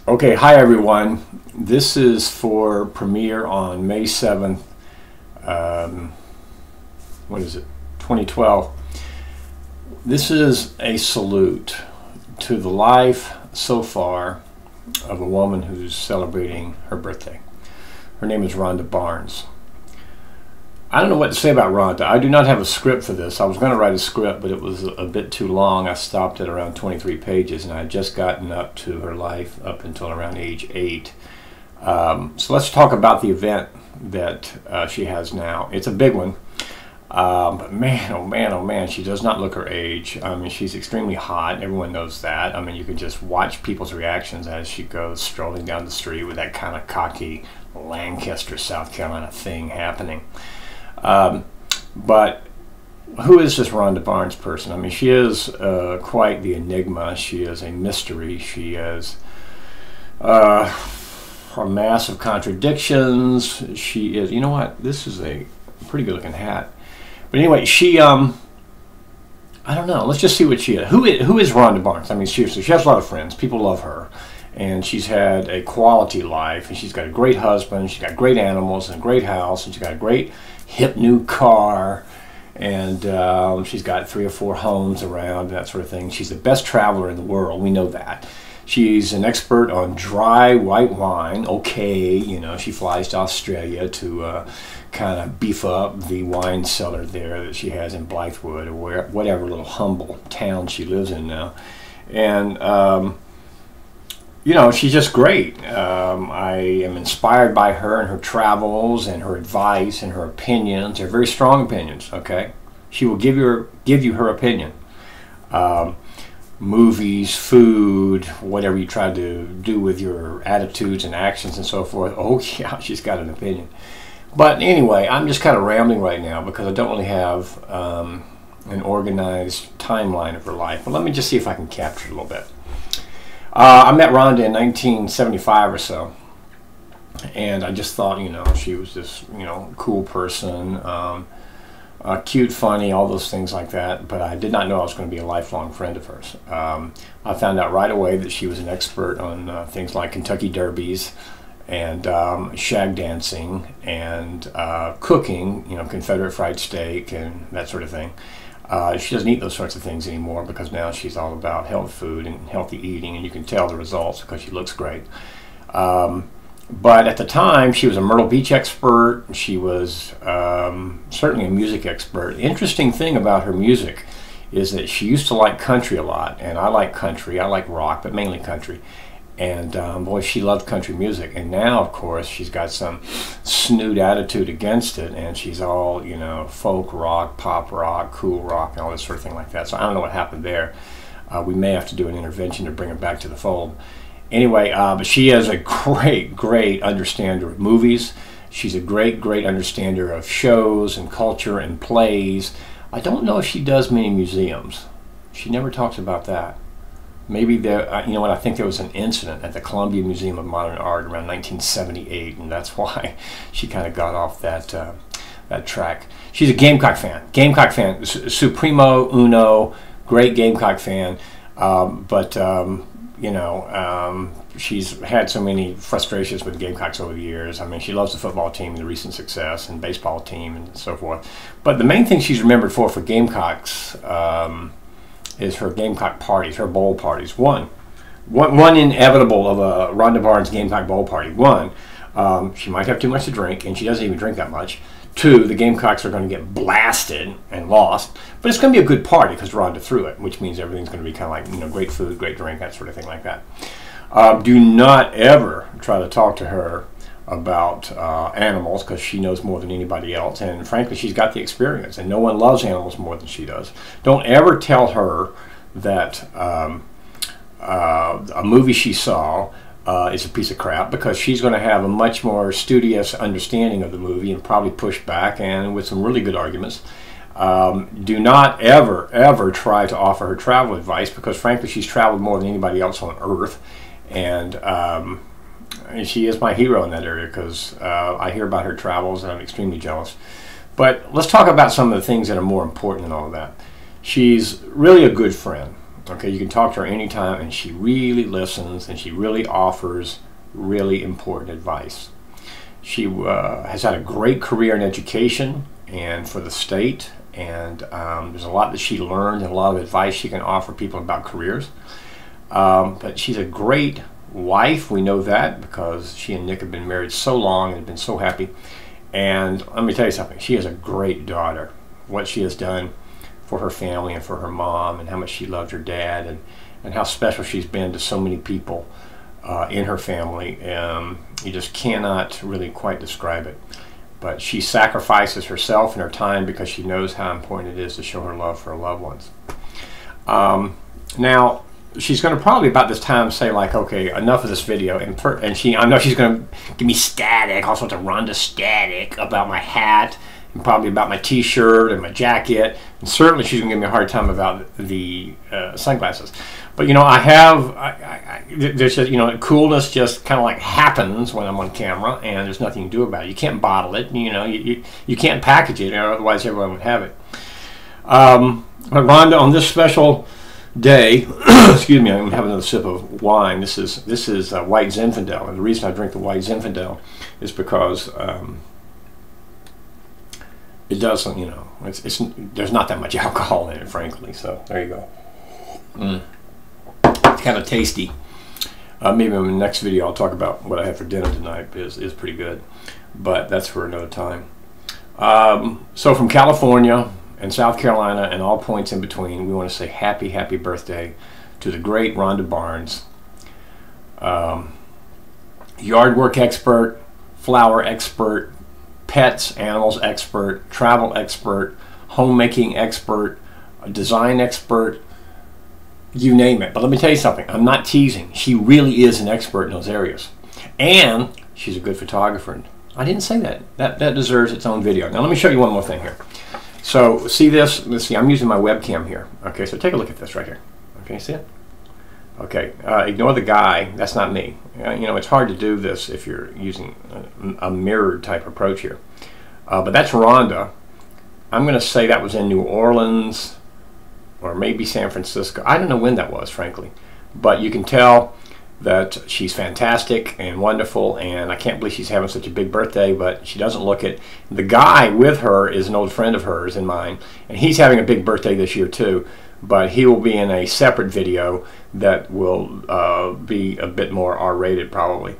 Okay, hi everyone. This is for premiere on May 7th, what is it, 2012. This is a salute to the life so far of a woman who's celebrating her birthday. Her name is Rhonda Barnes. I don't know what to say about Rhonda. I do not have a script for this. I was going to write a script, but it was a bit too long. I stopped at around 23 pages, and I had just gotten up to her life up until around age 8. So let's talk about the event that she has now. It's a big one. But man, oh man, oh man, she does not look her age. I mean, she's extremely hot. Everyone knows that. I mean, you can just watch people's reactions as she goes strolling down the street with that kind of cocky Lancaster, South Carolina thing happening. But who is this Rhonda Barnes person? I mean, she is quite the enigma. She is a mystery. She is a mass of contradictions. She is, you know what? This is a pretty good looking hat. But anyway, she, I don't know. Let's just see what she is. Who is Rhonda Barnes? I mean, seriously, she has a lot of friends. People love her. And she's had a quality life, and she's got a great husband, she's got great animals, and a great house, and she's got a great hip new car, and she's got 3 or 4 homes around, that sort of thing. She's the best traveler in the world, we know that. She's an expert on dry white wine. Okay, you know, she flies to Australia to kind of beef up the wine cellar there that she has in Blythewood, or whatever little humble town she lives in now. And you know, she's just great. I am inspired by her and her travels and her advice and her opinions. They're very strong opinions, okay? She will give you her opinion. Movies, food, whatever you try to do with your attitudes and actions and so forth. Oh yeah, she's got an opinion. But anyway, I'm just kind of rambling right now because I don't really have an organized timeline of her life. But let me just see if I can capture it a little bit. I met Rhonda in 1975 or so, and I just thought, you know, she was this, you know, cool person, cute, funny, all those things like that, but I did not know I was going to be a lifelong friend of hers. I found out right away that she was an expert on things like Kentucky Derbies and shag dancing and cooking, you know, Confederate fried steak and that sort of thing. She doesn't eat those sorts of things anymore because now she's all about health food and healthy eating, and you can tell the results because she looks great. But at the time, she was a Myrtle Beach expert. She was certainly a music expert. The interesting thing about her music is that she used to like country a lot, and I like country. I like rock, but mainly country. And boy, she loved country music. And now, of course, she's got some snoot attitude against it, and she's all, you know, folk rock, pop rock, cool rock, and all this sort of thing like that. So I don't know what happened there. We may have to do an intervention to bring her back to the fold. Anyway, but she is a great, great understander of movies. She's a great, great understander of shows and culture and plays. I don't know if she does many museums. She never talks about that. Maybe there, you know what, I think there was an incident at the Columbia Museum of Modern Art around 1978, and that's why she kind of got off that that track. She's a Gamecock fan, supremo uno, great Gamecock fan, but you know, she's had so many frustrations with the Gamecocks over the years. I mean, she loves the football team and the recent success, and baseball team and so forth. But the main thing she's remembered for Gamecocks is her Gamecock parties, her bowl parties. One inevitable of a Rhonda Barnes Gamecock bowl party. One, she might have too much to drink, and she doesn't even drink that much. 2, the Gamecocks are going to get blasted and lost, but it's going to be a good party because Rhonda threw it, which means everything's going to be kind of like, you know, great food, great drink, that sort of thing like that. Do not ever try to talk to her about animals because she knows more than anybody else, and frankly she's got the experience, and no one loves animals more than she does. Don't ever tell her that a movie she saw is a piece of crap, because she's going to have a much more studious understanding of the movie and probably push back, and with some really good arguments. Do not ever try to offer her travel advice, because frankly she's traveled more than anybody else on earth, and she is my hero in that area because I hear about her travels and I'm extremely jealous. But let's talk about some of the things that are more important than all of that. She's really a good friend. Okay, you can talk to her anytime, and she really listens, and she really offers really important advice. She has had a great career in education and for the state, and there's a lot that she learned and a lot of advice she can offer people about careers. But she's a great wife. We know that because she and Nick have been married so long and have been so happy. And let me tell you something, she is a great daughter. What she has done for her family and for her mom, and how much she loved her dad, and how special she's been to so many people in her family. You just cannot really quite describe it. But she sacrifices herself and her time because she knows how important it is to show her love for her loved ones. Now, she's going to probably about this time say like, okay, enough of this video, and I know she's going to give me static, all sorts of Rhonda static about my hat, and probably about my t-shirt and my jacket, and certainly she's going to give me a hard time about the sunglasses. But you know, there's just, you know, coolness just kind of like happens when I'm on camera, and there's nothing you can do about it. You can't bottle it, you know, you can't package it, or otherwise everyone would have it. But Rhonda, on this special day, excuse me, I'm going to have another sip of wine. This is white Zinfandel, and the reason I drink the white Zinfandel is because it doesn't, you know, there's not that much alcohol in it, frankly. So there you go. It's kind of tasty. Maybe in the next video I'll talk about what I had for dinner tonight. Is pretty good, but that's for another time. So from California and South Carolina and all points in between, we want to say happy birthday to the great Rhonda Barnes, yard work expert, flower expert, pets, animals expert, travel expert, homemaking expert, design expert, you name it. But let me tell you something, I'm not teasing. She really is an expert in those areas. And she's a good photographer. I didn't say that. That deserves its own video. Now let me show you one more thing here. So see this? Let's see, I'm using my webcam here. Okay, so take a look at this right here. Okay, see it? Okay, ignore the guy. That's not me. You know, it's hard to do this if you're using a mirrored type approach here. But that's Rhonda. I'm going to say that was in New Orleans or maybe San Francisco. I don't know when that was, frankly. But you can tell that she's fantastic and wonderful, and I can't believe she's having such a big birthday, but she doesn't look it. The guy with her is an old friend of hers and mine, and he's having a big birthday this year too, but he will be in a separate video that will be a bit more R-rated probably.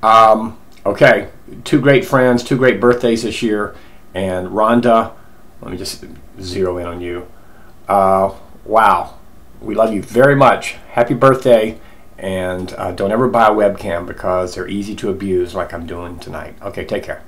Okay, two great friends, two great birthdays this year, and Rhonda, let me just zero in on you. Wow, we love you very much. Happy birthday. And don't ever buy a webcam because they're easy to abuse like I'm doing tonight. Okay, take care.